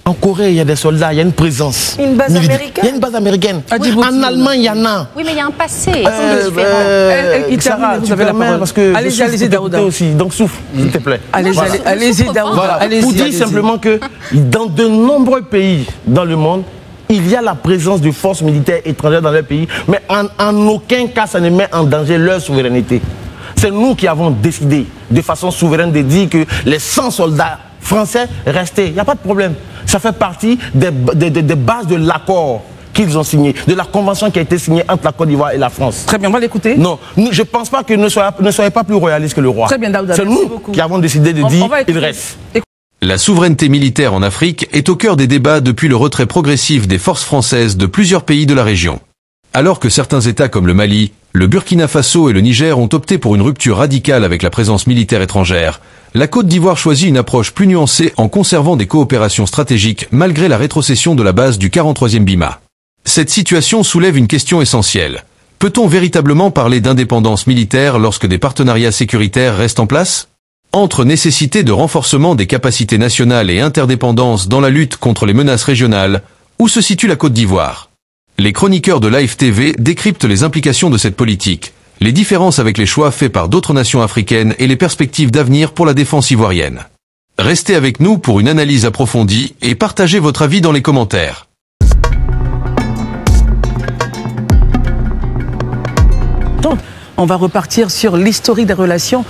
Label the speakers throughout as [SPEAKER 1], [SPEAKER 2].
[SPEAKER 1] En Corée, il y a des soldats, il y a une présence.
[SPEAKER 2] Une base
[SPEAKER 1] militaire.
[SPEAKER 2] américaine.
[SPEAKER 1] Il y a une base américaine.
[SPEAKER 2] Oui.
[SPEAKER 1] En Allemagne, il y en a.
[SPEAKER 3] Oui, mais il y a un passé.
[SPEAKER 1] Sarah,
[SPEAKER 2] vous avez la parole.
[SPEAKER 1] Parce que
[SPEAKER 2] allez-y, Daouda.
[SPEAKER 1] Aussi, donc souffle, s'il te plaît.
[SPEAKER 2] Allez-y, Daouda.
[SPEAKER 1] Voilà. Pour dire simplement que dans de nombreux pays dans le monde, il y a la présence de forces militaires étrangères dans leur pays, mais en aucun cas ça ne met en danger leur souveraineté. C'est nous qui avons décidé de façon souveraine de dire que les 100 soldats français restaient. Il n'y a pas de problème. Ça fait partie des bases de l'accord qu'ils ont signé, de la convention qui a été signée entre la Côte d'Ivoire et la France.
[SPEAKER 2] Très bien, on va l'écouter.
[SPEAKER 1] Non, je ne pense pas que ne soyez pas plus royaliste que le roi.
[SPEAKER 2] Très bien, Daouda.
[SPEAKER 1] C'est nous qui avons décidé de dire qu'il reste.
[SPEAKER 4] La souveraineté militaire en Afrique est au cœur des débats depuis le retrait progressif des forces françaises de plusieurs pays de la région. Alors que certains États comme le Mali, le Burkina Faso et le Niger ont opté pour une rupture radicale avec la présence militaire étrangère, la Côte d'Ivoire choisit une approche plus nuancée en conservant des coopérations stratégiques malgré la rétrocession de la base du 43e BIMA. Cette situation soulève une question essentielle. Peut-on véritablement parler d'indépendance militaire lorsque des partenariats sécuritaires restent en place ? Entre nécessité de renforcement des capacités nationales et interdépendance dans la lutte contre les menaces régionales, où se situe la Côte d'Ivoire ? Les chroniqueurs de l'AFTV décryptent les implications de cette politique, les différences avec les choix faits par d'autres nations africaines et les perspectives d'avenir pour la défense ivoirienne. Restez avec nous pour une analyse approfondie et partagez votre avis dans les commentaires.
[SPEAKER 2] On va repartir sur l'historique des relations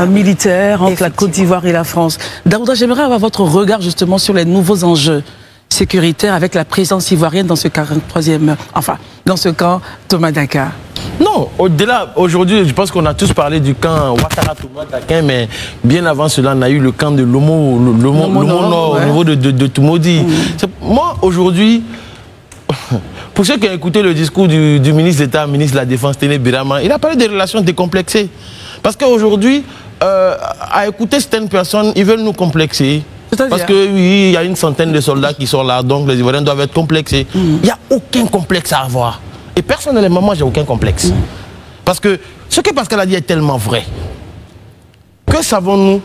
[SPEAKER 2] militaires entre la Côte d'Ivoire et la France. Daouda, j'aimerais avoir votre regard justement sur les nouveaux enjeux sécuritaires avec la présence ivoirienne dans ce 43e, enfin, dans ce camp Thomas Dakar.
[SPEAKER 1] Non, au-delà, aujourd'hui, je pense qu'on a tous parlé du camp Ouattara Thomas Dakar, mais bien avant cela, on a eu le camp de Lomo Nord, au niveau de Tumodi. Moi, aujourd'hui, pour ceux qui ont écouté le discours du ministre d'État, ministre de la Défense, Téné Birama, il a parlé des relations décomplexées. Parce qu'aujourd'hui, à écouter certaines personnes, ils veulent nous complexer. Parce que oui, il y a une centaine de soldats qui sont là, donc les Ivoiriens doivent être complexés. Il n'y a aucun complexe à avoir. Et personnellement, moi, j'ai aucun complexe. Parce que ce que Pascal a dit est tellement vrai. Que savons-nous?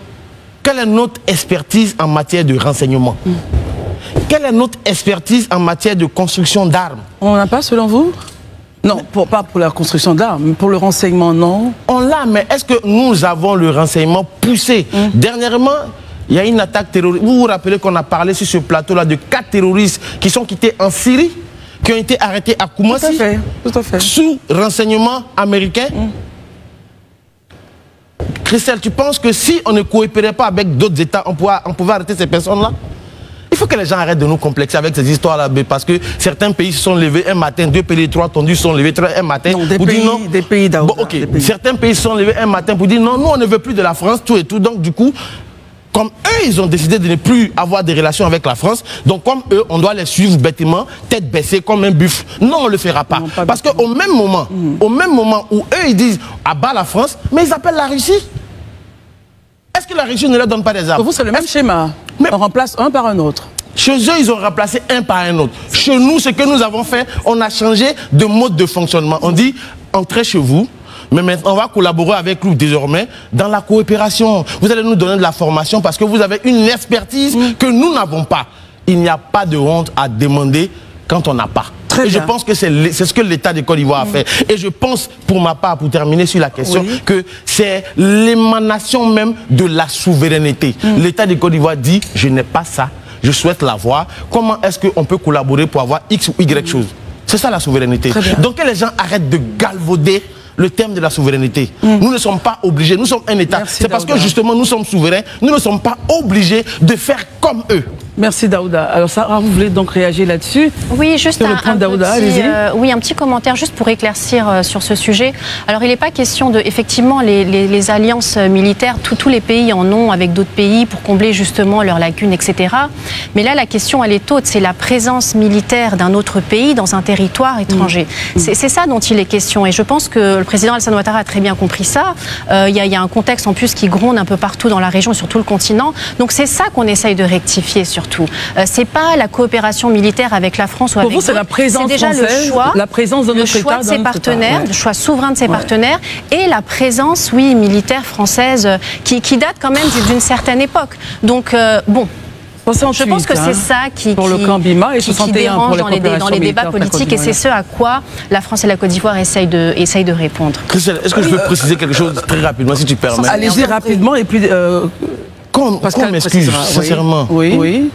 [SPEAKER 1] Quelle est notre expertise en matière de renseignement? Quelle est notre expertise en matière de construction d'armes?
[SPEAKER 2] On n'en a pas, selon vous? Non, pas pour la construction d'armes, mais pour le renseignement, non.
[SPEAKER 1] On l'a, mais est-ce que nous avons le renseignement poussé? Dernièrement, il y a une attaque terroriste. Vous vous rappelez qu'on a parlé sur ce plateau-là de 4 terroristes qui sont quittés en Syrie, qui ont été arrêtés à Koumassi,
[SPEAKER 2] tout à fait.
[SPEAKER 1] Sous renseignement américain. Christelle, tu penses que si on ne coopérait pas avec d'autres États, on pouvait arrêter ces personnes-là? Il faut que les gens arrêtent de nous complexer avec ces histoires-là, parce que certains pays se sont levés un matin, 2 pays, 3 tondus se sont levés un matin.
[SPEAKER 2] Non, des pays
[SPEAKER 1] Bon, ok. Certains pays se sont levés un matin pour dire non, nous on ne veut plus de la France, tout et tout. Donc du coup, comme eux, ils ont décidé de ne plus avoir des relations avec la France, donc comme eux, on doit les suivre bêtement, tête baissée, comme un buffle. Non, on ne le fera pas. Non, parce qu'au même moment, où eux, ils disent à bas la France, mais ils appellent la Russie. Est-ce que la Russie ne leur donne pas des armes?
[SPEAKER 2] Pour vous, c'est le même schéma. Mais on remplace un par un autre.
[SPEAKER 1] Chez eux, ils ont remplacé un par un autre. Chez nous, ce que nous avons fait, on a changé de mode de fonctionnement. On dit, entrez chez vous, mais maintenant, on va collaborer avec vous désormais dans la coopération. Vous allez nous donner de la formation parce que vous avez une expertise que nous n'avons pas. Il n'y a pas de honte à demander quand on n'a pas. Et je pense que c'est ce que l'État de Côte d'Ivoire a fait. Et je pense, pour ma part, pour terminer sur la question, que c'est l'émanation même de la souveraineté. L'État de Côte d'Ivoire dit, je n'ai pas ça, je souhaite l'avoir. Comment est-ce qu'on peut collaborer pour avoir X ou Y chose? C'est ça la souveraineté. Donc que les gens arrêtent de galvauder le thème de la souveraineté. Nous ne sommes pas obligés, nous sommes un État. C'est parce que justement nous sommes souverains, nous ne sommes pas obligés de faire comme eux.
[SPEAKER 2] Merci Daouda. Alors Sarah, vous voulez donc réagir là-dessus?
[SPEAKER 3] Oui, juste un petit commentaire juste pour éclaircir sur ce sujet. Alors il n'est pas question de, effectivement, les alliances militaires, tous les pays en ont avec d'autres pays pour combler justement leurs lacunes, etc. Mais là, la question, elle est autre, c'est la présence militaire d'un autre pays dans un territoire étranger. C'est ça dont il est question. Et je pense que le président Alassane Ouattara a très bien compris ça. Il y a un contexte en plus qui gronde un peu partout dans la région, sur tout le continent. Donc c'est ça qu'on essaye de rectifier surtout. C'est pas la coopération militaire avec la France ou avec
[SPEAKER 2] d'autres. Pour vous, c'est la présence
[SPEAKER 3] déjà
[SPEAKER 2] française,
[SPEAKER 3] le choix,
[SPEAKER 2] la présence de notre État,
[SPEAKER 3] de ses partenaires, le choix souverain de ses partenaires et la présence, militaire française qui date quand même d'une certaine époque. Donc bon.
[SPEAKER 2] 68,
[SPEAKER 3] je pense que c'est ça qui
[SPEAKER 2] pour le camp Bima et 61
[SPEAKER 3] dérange
[SPEAKER 2] pour
[SPEAKER 3] dans les débats politiques, et c'est ce à quoi la France et la Côte d'Ivoire essayent de répondre.
[SPEAKER 1] Christelle, est-ce que je peux préciser quelque chose très rapidement, si tu permets?
[SPEAKER 2] Allez-y rapidement, et puis...
[SPEAKER 1] Qu'on m'excuse, sincèrement.
[SPEAKER 2] Oui.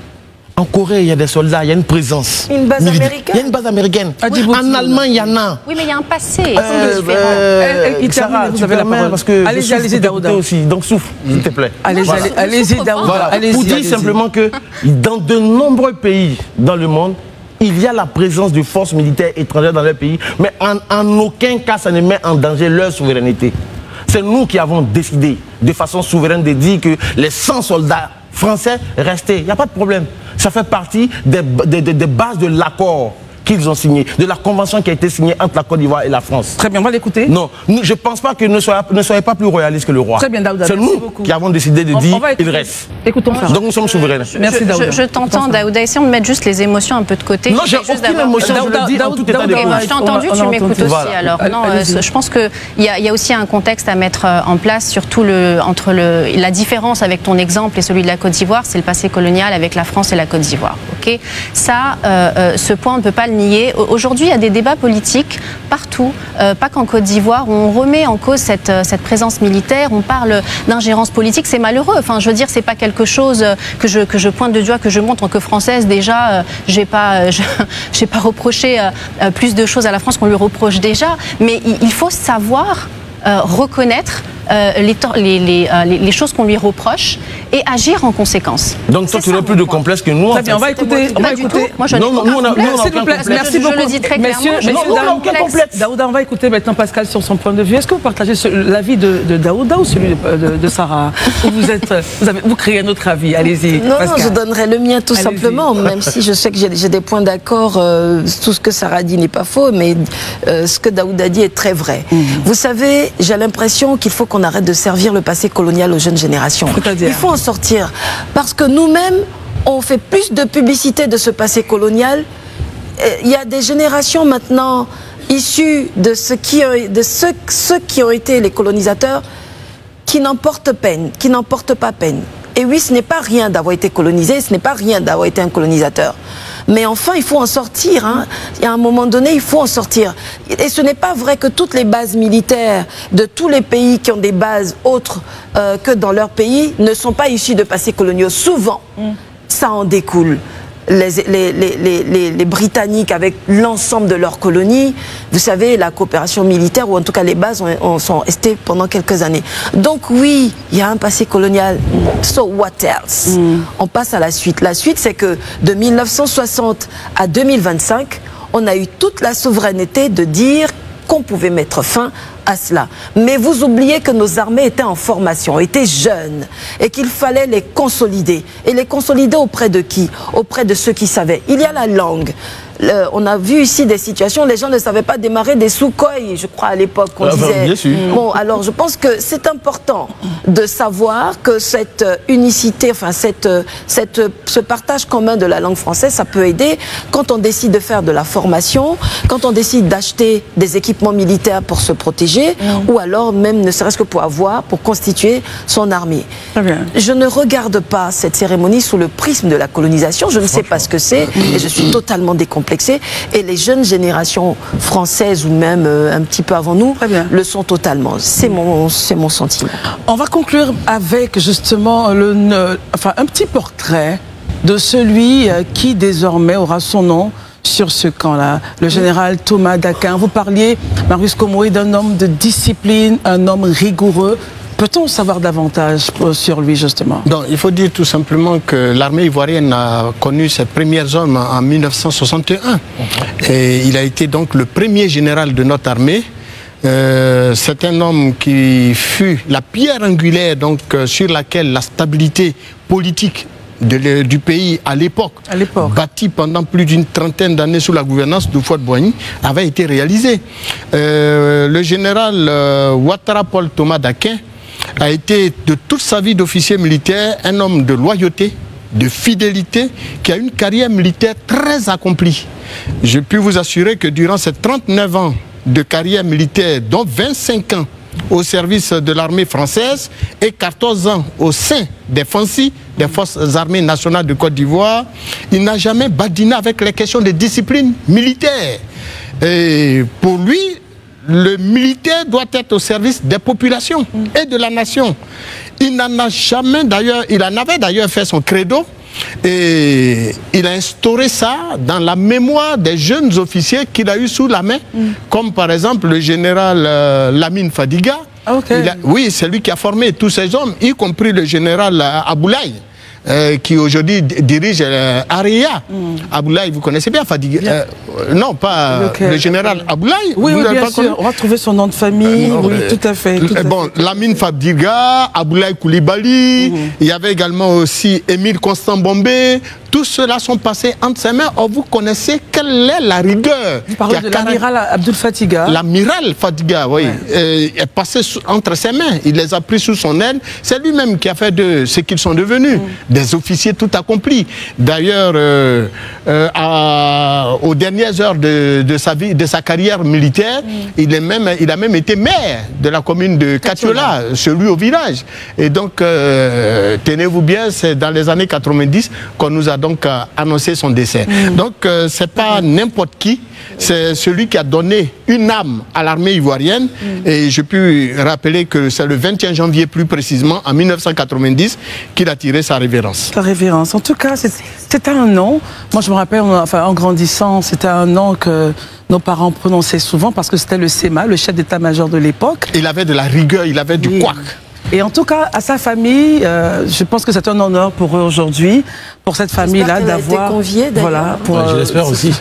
[SPEAKER 1] En Corée, il y a des soldats, il y a une présence.
[SPEAKER 5] Une base américaine.
[SPEAKER 1] Il y a une base américaine. En Allemagne, il y en a.
[SPEAKER 3] Oui, mais il y a un passé.
[SPEAKER 2] Sarah,
[SPEAKER 1] vous avez la parole. Parce que
[SPEAKER 2] allez-y, Daouda.
[SPEAKER 1] Aussi, donc souffle, s'il te plaît.
[SPEAKER 2] Allez-y, Daouda.
[SPEAKER 1] Voilà. Pour dire simplement que dans de nombreux pays dans le monde, il y a la présence de forces militaires étrangères dans leur pays, mais en aucun cas, ça ne met en danger leur souveraineté. C'est nous qui avons décidé de façon souveraine de dire que les 100 soldats français restaient. Il n'y a pas de problème. Ça fait partie des bases de l'accord qu'ils ont signé, de la convention qui a été signée entre la Côte d'Ivoire et la France.
[SPEAKER 2] Très bien, on va l'écouter.
[SPEAKER 1] Non, je ne pense pas que ne soyez pas plus royaliste que le roi.
[SPEAKER 2] Très bien, Daouda.
[SPEAKER 1] C'est nous qui avons décidé de dire il reste.
[SPEAKER 2] Écoutons ça.
[SPEAKER 1] Donc nous sommes souverains.
[SPEAKER 2] Merci Daouda.
[SPEAKER 3] Je t'entends, Daouda. Essayons de mettre juste les émotions un peu de côté.
[SPEAKER 1] Non, j'ai aucune émotion, je le dis en tout état de cause.
[SPEAKER 3] Je t'ai entendu, tu m'écoutes aussi. Alors, non, je pense qu'il y a aussi un contexte à mettre en place, surtout entre la différence avec ton exemple et celui de la Côte d'Ivoire, c'est le passé colonial avec la France et la Côte d'Ivoire. Ok, ça, ce point, on ne peut pas le nier. Aujourd'hui, il y a des débats politiques partout, pas qu'en Côte d'Ivoire, où on remet en cause cette présence militaire, on parle d'ingérence politique, c'est malheureux. Enfin, je veux dire, c'est pas quelque chose que je pointe de doigt, que je montre en tant que Française. Déjà, j'ai pas reproché plus de choses à la France qu'on lui reproche déjà, mais il faut savoir reconnaître les choses qu'on lui reproche et agir en conséquence.
[SPEAKER 1] Donc toi, tu n'as plus de complexe que nous.
[SPEAKER 2] Très bien, on va écouter.
[SPEAKER 3] Moi, je n'ai aucun complexe.
[SPEAKER 2] Merci beaucoup.
[SPEAKER 3] Je le dis très clairement.
[SPEAKER 2] Messieurs, Daouda, on va écouter maintenant Pascal sur son point de vue. Est-ce que vous partagez l'avis de Daouda ou celui de Sarah? Vous créez un autre avis. Allez-y.
[SPEAKER 5] Non, je donnerai le mien tout simplement, même si je sais que j'ai des points d'accord. Tout ce que Sarah dit n'est pas faux, mais ce que Daouda dit est très vrai. Vous savez, j'ai l'impression qu'il faut qu'on arrête de servir le passé colonial aux jeunes générations. Il faut en sortir. Parce que nous-mêmes, on fait plus de publicité de ce passé colonial. Il y a des générations maintenant issues de ceux qui ont été les colonisateurs qui n'en portent pas peine. Et oui, ce n'est pas rien d'avoir été colonisé, ce n'est pas rien d'avoir été un colonisateur. Mais enfin, il faut en sortir. Hein. Et à un moment donné, il faut en sortir. Et ce n'est pas vrai que toutes les bases militaires de tous les pays qui ont des bases autres que dans leur pays ne sont pas issues de passés coloniaux. Souvent, ça en découle. Les Britanniques avec l'ensemble de leurs colonies, vous savez, la coopération militaire, ou en tout cas les bases sont restées pendant quelques années. Donc oui, il y a un passé colonial. So what else? On passe à la suite. La suite, c'est que de 1960 à 2025, on a eu toute la souveraineté de dire qu'on pouvait mettre fin à cela. Mais vous oubliez que nos armées étaient en formation, étaient jeunes, et qu'il fallait les consolider. Et les consolider auprès de qui? Auprès de ceux qui savaient. Il y a la langue. On a vu ici des situations, les gens ne savaient pas démarrer des Sukhoi, je crois à l'époque, on disait.
[SPEAKER 1] Bien sûr.
[SPEAKER 5] Bon, alors je pense que c'est important de savoir que cette unicité, enfin ce partage commun de la langue française, ça peut aider quand on décide de faire de la formation, quand on décide d'acheter des équipements militaires pour se protéger, ou alors même ne serait-ce que pour constituer son armée.
[SPEAKER 2] Très bien.
[SPEAKER 5] Je ne regarde pas cette cérémonie sous le prisme de la colonisation, je ne sais pas ce que c'est, et je suis totalement décomplexée. Et les jeunes générations françaises, ou même un petit peu avant nous, le sont totalement. C'est mon sentiment.
[SPEAKER 2] On va conclure avec justement un petit portrait de celui qui désormais aura son nom sur ce camp-là, le général Thomas Daquin. Vous parliez, Marius Komoé, d'un homme de discipline, un homme rigoureux. Peut-on savoir davantage sur lui, justement?
[SPEAKER 6] Donc, il faut dire tout simplement que l'armée ivoirienne a connu ses premiers hommes en 1961. Et il a été donc le premier général de notre armée. C'est un homme qui fut la pierre angulaire donc, sur laquelle la stabilité politique du pays à l'époque, bâti pendant plus d'une trentaine d'années sous la gouvernance de Houphouët-Boigny, avait été réalisée. Le général Ouattara Paul Thomas Daquin a été de toute sa vie d'officier militaire un homme de loyauté, de fidélité, qui a une carrière militaire très accomplie. Je puis vous assurer que durant ces 39 ans de carrière militaire, dont 25 ans au service de l'armée française et 14 ans au sein des FANSI, des Forces armées nationales de Côte d'Ivoire. Il n'a jamais badiné avec les questions de discipline militaire. Et pour lui, le militaire doit être au service des populations et de la nation. Il n'en a jamais d'ailleurs, il en avait d'ailleurs fait son credo et il a instauré ça dans la mémoire des jeunes officiers qu'il a eu sous la main, comme par exemple le général Lamine Fadiga. Oui, c'est lui qui a formé tous ces hommes, y compris le général Aboulaye. Qui aujourd'hui dirige Aria. Aboulaye, vous connaissez bien Fadiga? Non, pas le général Aboulaye.
[SPEAKER 2] Oui, bien sûr. On va trouver son nom de famille. Oui, tout à fait.
[SPEAKER 6] Bon, Lamine Fadiga, Aboulaye Koulibaly, il y avait également aussi Émile Constant Bombé. Tous ceux-là sont passés entre ses mains. Or, vous connaissez quelle est la rigueur.
[SPEAKER 2] Vous parlez de l'amiral Abdul Fatiga.
[SPEAKER 6] L'amiral Fatiga, oui, est passé entre ses mains. Il les a pris sous son aile. C'est lui-même qui a fait de ce qu'ils sont devenus. Des officiers tout accomplis. D'ailleurs, aux dernières heures de sa vie, de sa carrière militaire, il a même été maire de la commune de Katiola, celui au village. Et donc, tenez-vous bien, c'est dans les années 90 qu'on nous a donc annoncé son décès. Donc, c'est pas n'importe qui, c'est celui qui a donné une âme à l'armée ivoirienne. Et je peux rappeler que c'est le 21 janvier, plus précisément, en 1990, qu'il a tiré sa révérence.
[SPEAKER 2] Sa révérence. En tout cas, c'était un nom. Moi, je me rappelle, en grandissant, c'était un nom que nos parents prononçaient souvent parce que c'était le SEMA, le chef d'état-major de l'époque.
[SPEAKER 6] Il avait de la rigueur, il avait du couac.
[SPEAKER 2] Et en tout cas, à sa famille, je pense que c'est un honneur pour eux aujourd'hui, pour cette famille-là, d'avoir...
[SPEAKER 5] Voilà,
[SPEAKER 1] je l'espère aussi.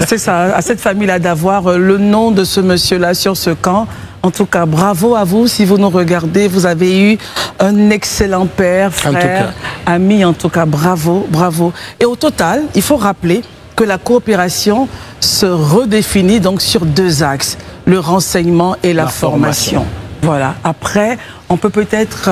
[SPEAKER 2] C'est ça, à cette famille-là, d'avoir le nom de ce monsieur-là sur ce camp. En tout cas, bravo à vous. Si vous nous regardez, vous avez eu un excellent père, frère, ami. En tout cas, bravo, bravo. Et au total, il faut rappeler que la coopération se redéfinit donc sur deux axes, le renseignement et la formation. Voilà. Après, on peut peut-être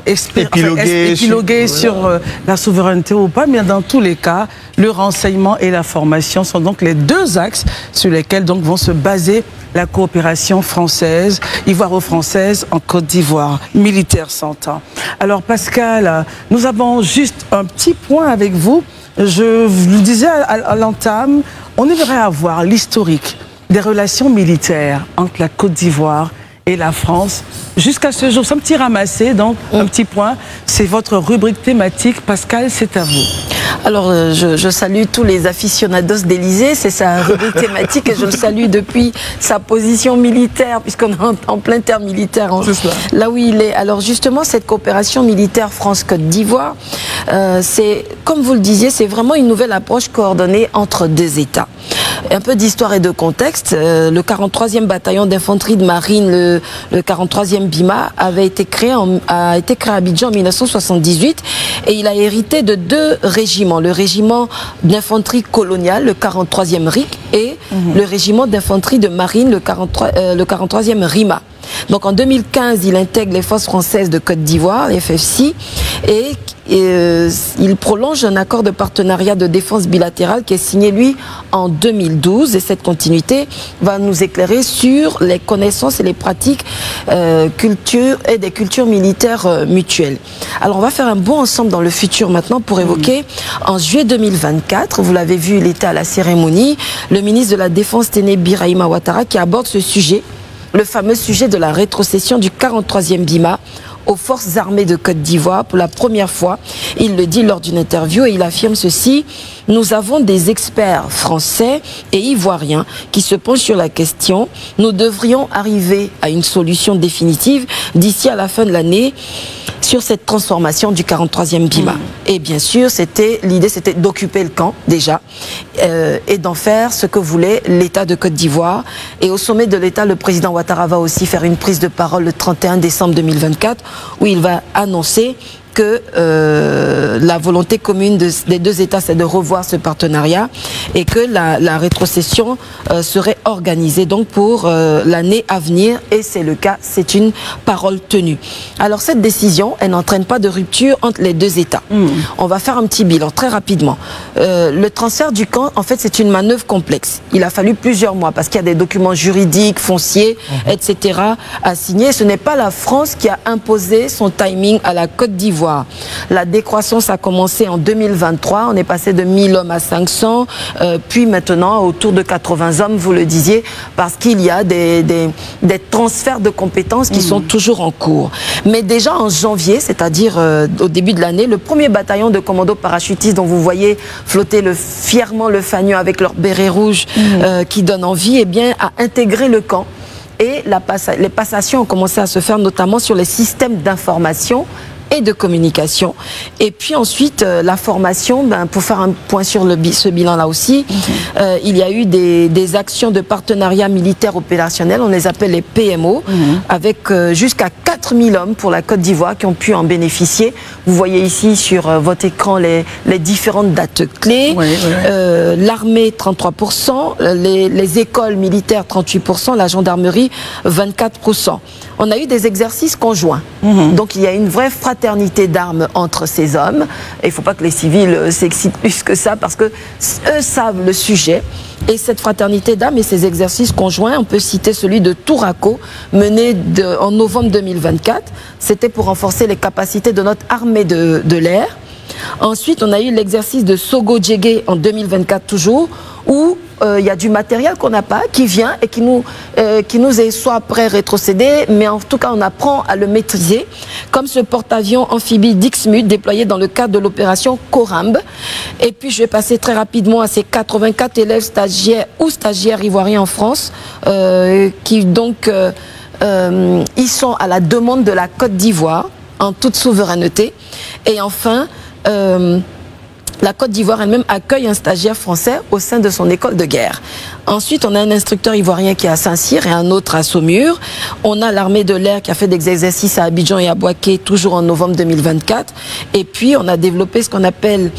[SPEAKER 2] épiloguer sur la souveraineté ou pas, mais dans tous les cas, le renseignement et la formation sont donc les deux axes sur lesquels donc vont se baser la coopération française, ivoiro-française en Côte d'Ivoire, militaire s'entend. Alors Pascal, nous avons juste un petit point avec vous. Je vous le disais à l'entame, on aimerait avoir l'historique des relations militaires entre la Côte d'Ivoire et la France. Jusqu'à ce jour, c'est un petit ramassé, donc un petit point. C'est votre rubrique thématique. Pascal, c'est à vous.
[SPEAKER 5] Alors, je salue tous les aficionados d'Élysée. C'est sa rubrique thématique et je le salue depuis sa position militaire, puisqu'on est en plein terme militaire, là où il est. Alors, justement, cette coopération militaire France-Côte d'Ivoire, c'est, comme vous le disiez, c'est vraiment une nouvelle approche coordonnée entre deux États. Un peu d'histoire et de contexte. Le 43e bataillon d'infanterie de marine, le 43e BIMA, avait été créé à Abidjan en 1978 et il a hérité de deux régiments. Le régiment d'infanterie coloniale, le 43e RIC, et le régiment d'infanterie de marine, le 43e RIMA. Donc en 2015, il intègre les forces françaises de Côte d'Ivoire, les FFC, et il prolonge un accord de partenariat de défense bilatérale qui est signé, lui, en 2012. Et cette continuité va nous éclairer sur les connaissances et les pratiques des cultures militaires mutuelles. Alors, on va faire un bond ensemble dans le futur maintenant pour évoquer, en juillet 2024, vous l'avez vu, il était à la cérémonie, le ministre de la Défense, Téné Birahima Ouattara, qui aborde ce sujet, le fameux sujet de la rétrocession du 43e BIMA aux forces armées de Côte d'Ivoire pour la première fois. Il le dit lors d'une interview et il affirme ceci: nous avons des experts français et ivoiriens qui se penchent sur la question. Nous devrions arriver à une solution définitive d'ici à la fin de l'année sur cette transformation du 43e BIMA. Et bien sûr, l'idée c'était d'occuper le camp déjà et d'en faire ce que voulait l'État de Côte d'Ivoire. Et au sommet de l'État, le président Ouattara va aussi faire une prise de parole le 31 décembre 2024 où il va annoncer que la volonté commune des deux États, c'est de revoir ce partenariat et que la rétrocession serait organisée donc pour l'année à venir, et c'est le cas, c'est une parole tenue. Alors cette décision, elle n'entraîne pas de rupture entre les deux États. On va faire un petit bilan très rapidement. Le transfert du camp, en fait, c'est une manœuvre complexe. Il a fallu plusieurs mois parce qu'il y a des documents juridiques, fonciers, etc. à signer. Ce n'est pas la France qui a imposé son timing à la Côte d'Ivoire. La décroissance a commencé en 2023. On est passé de 1000 hommes à 500, puis maintenant autour de 80 hommes, vous le disiez, parce qu'il y a des transferts de compétences qui sont toujours en cours. Mais déjà en janvier, c'est-à-dire au début de l'année, le premier bataillon de commandos parachutistes dont vous voyez flotter fièrement le fanion avec leur béret rouge qui donne envie, eh bien, a intégré le camp. Et les passations ont commencé à se faire notamment sur les systèmes d'information et de communication. Et puis ensuite, la formation, pour faire un point sur ce bilan-là aussi, il y a eu des actions de partenariat militaire opérationnel, on les appelle les PMO, avec jusqu'à 4000 hommes pour la Côte d'Ivoire qui ont pu en bénéficier. Vous voyez ici sur votre écran les différentes dates clés. L'armée, 33%, les écoles militaires, 38%, la gendarmerie, 24%. On a eu des exercices conjoints. Donc il y a une vraie fraternité d'armes entre ces hommes. Et il ne faut pas que les civils s'excitent plus que ça parce que eux savent le sujet. Et cette fraternité d'armes et ces exercices conjoints, on peut citer celui de Tourako, mené en novembre 2024. C'était pour renforcer les capacités de notre armée de l'air. Ensuite, on a eu l'exercice de Sogo Djegé en 2024 toujours, où il y a du matériel qu'on n'a pas, qui vient et qui nous est soit après rétrocédé, mais en tout cas on apprend à le maîtriser, comme ce porte-avions amphibie Dixmude déployé dans le cadre de l'opération Corambe. Et puis je vais passer très rapidement à ces 84 élèves stagiaires ou stagiaires ivoiriens en France, qui donc ils sont à la demande de la Côte d'Ivoire, en toute souveraineté. Et enfin, la Côte d'Ivoire elle-même accueille un stagiaire français au sein de son école de guerre. Ensuite, on a un instructeur ivoirien qui est à Saint-Cyr et un autre à Saumur. On a l'armée de l'air qui a fait des exercices à Abidjan et à Bouaké, toujours en novembre 2024. Et puis, on a développé ce qu'on appelle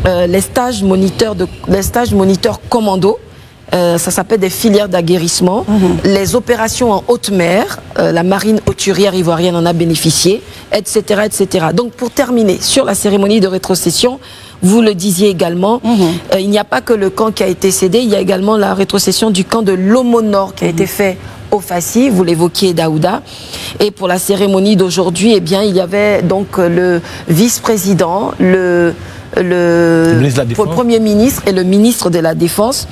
[SPEAKER 5] les stages moniteurs commando. Ça s'appelle des filières d'aguerrissement. Les opérations en haute mer, la marine hauturière ivoirienne en a bénéficié, etc., etc. Donc, pour terminer, sur la cérémonie de rétrocession, vous le disiez également, il n'y a pas que le camp qui a été cédé, il y a également la rétrocession du camp de l'Omo Nord qui a été fait au Fassi, vous l'évoquiez Daouda. Et pour la cérémonie d'aujourd'hui, eh bien, il y avait donc le vice-président, le Premier ministre et le ministre de la Défense.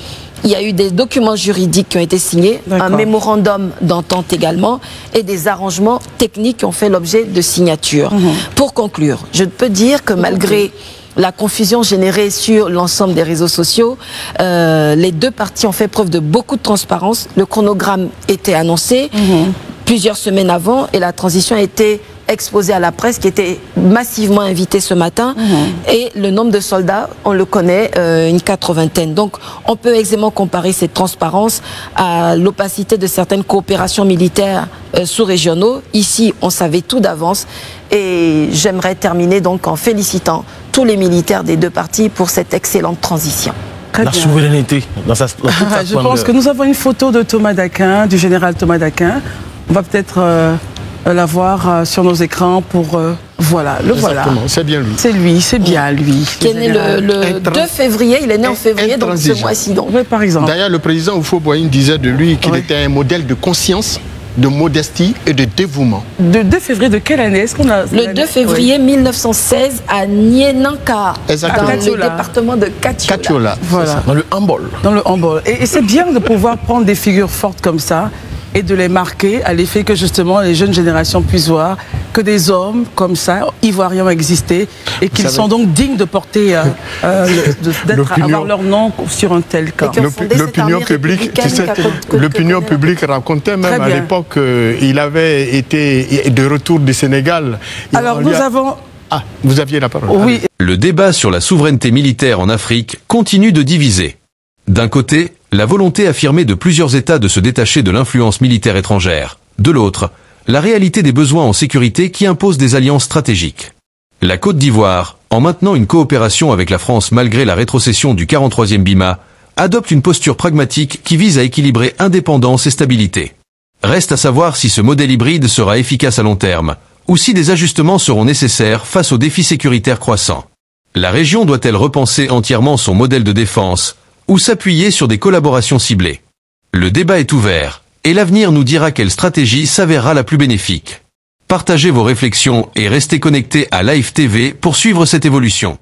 [SPEAKER 5] Il y a eu des documents juridiques qui ont été signés, un mémorandum d'entente également, et des arrangements techniques qui ont fait l'objet de signatures. Pour conclure, je peux dire que malgré la confusion générée sur l'ensemble des réseaux sociaux, les deux parties ont fait preuve de beaucoup de transparence. Le chronogramme était annoncé plusieurs semaines avant et la transition a été exposé à la presse qui était massivement invitée ce matin et le nombre de soldats, on le connaît, une 80aine. Donc on peut aisément comparer cette transparence à l'opacité de certaines coopérations militaires sous-régionaux. Ici, on savait tout d'avance et j'aimerais terminer donc en félicitant tous les militaires des deux parties pour cette excellente transition.
[SPEAKER 1] La souveraineté dans toute sa
[SPEAKER 2] je pense que nous avons une photo de Thomas Daquin, du général Thomas Daquin. On va peut-être la voir sur nos écrans pour... voilà, le voilà.
[SPEAKER 6] C'est bien lui.
[SPEAKER 2] C'est lui, c'est bien lui.
[SPEAKER 5] Qui est né le 2 février, il est né en février, donc ce mois-ci.
[SPEAKER 2] Oui, par exemple.
[SPEAKER 6] D'ailleurs, le président Houphouët-Boigny disait de lui qu'il était un modèle de conscience, de modestie et de dévouement.
[SPEAKER 2] Le 2 février de quelle année? Est-ce qu'on a...
[SPEAKER 5] Le 2 février 1916 à Nienanka, dans le département de Katiola.
[SPEAKER 2] Voilà.
[SPEAKER 1] Dans le handball.
[SPEAKER 2] Dans le handball. Et c'est bien de pouvoir prendre des figures fortes comme ça et de les marquer à l'effet que justement les jeunes générations puissent voir que des hommes comme ça, ivoiriens, ont existé et qu'ils sont donc dignes de porter, avoir leur nom sur un tel camp.
[SPEAKER 6] L'opinion publique, tu sais, l'opinion publique racontait même à l'époque qu'il avait été de retour du Sénégal.
[SPEAKER 2] Alors nous avons...
[SPEAKER 6] Ah, vous aviez la parole.
[SPEAKER 2] Oui.
[SPEAKER 4] Le débat sur la souveraineté militaire en Afrique continue de diviser. D'un côté, la volonté affirmée de plusieurs États de se détacher de l'influence militaire étrangère. De l'autre, la réalité des besoins en sécurité qui impose des alliances stratégiques. La Côte d'Ivoire, en maintenant une coopération avec la France malgré la rétrocession du 43e BIMA, adopte une posture pragmatique qui vise à équilibrer indépendance et stabilité. Reste à savoir si ce modèle hybride sera efficace à long terme, ou si des ajustements seront nécessaires face aux défis sécuritaires croissants. La région doit-elle repenser entièrement son modèle de défense, ou s'appuyer sur des collaborations ciblées? Le débat est ouvert, et l'avenir nous dira quelle stratégie s'avérera la plus bénéfique. Partagez vos réflexions et restez connectés à Live TV pour suivre cette évolution.